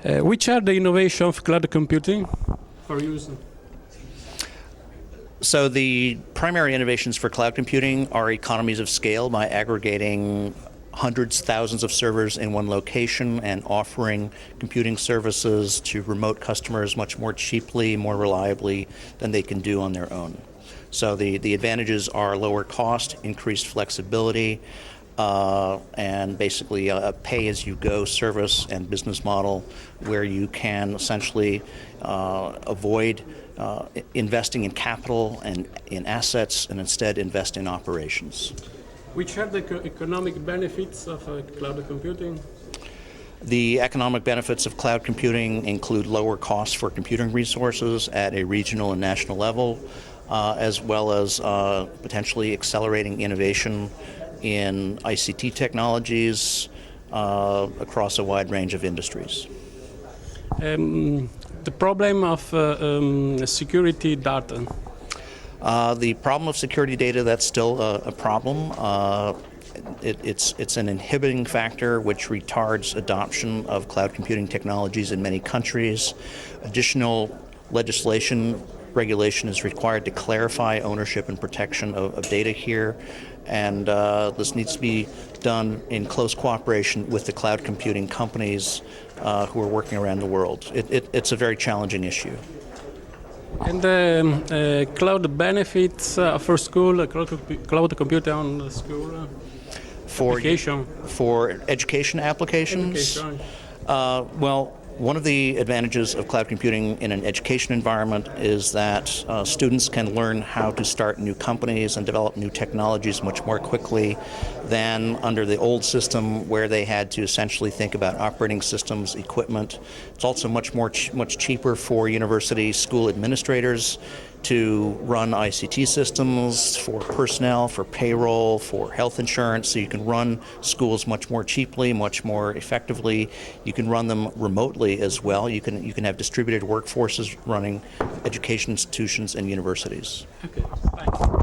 Which are the innovations of cloud computing for you? So the primary innovations for cloud computing are economies of scale by aggregating hundreds, thousands of servers in one location and offering computing services to remote customers much more cheaply, more reliably than they can do on their own. So the advantages are lower cost, increased flexibility, and basically a pay-as-you-go service and business model where you can essentially avoid investing in capital and in assets and instead invest in operations. Which are the economic benefits of cloud computing? The economic benefits of cloud computing include lower costs for computing resources at a regional and national level, as well as potentially accelerating innovation in ICT technologies across a wide range of industries. The problem of security data. The problem of security data, that's still a problem. It's an inhibiting factor which retards adoption of cloud computing technologies in many countries. Additional regulation is required to clarify ownership and protection of data here, and this needs to be done in close cooperation with the cloud computing companies who are working around the world. It's a very challenging issue. And cloud benefits for school, cloud computing on school application? For education applications? Education. Well, one of the advantages of cloud computing in an education environment is that students can learn how to start new companies and develop new technologies much more quickly than under the old system where they had to essentially think about operating systems, equipment. It's also much cheaper for university school administrators to run ICT systems for personnel, for payroll, for health insurance, so you can run schools much more cheaply, much more effectively. You can run them remotely as well. You can have distributed workforces running education institutions and universities. Okay, thanks.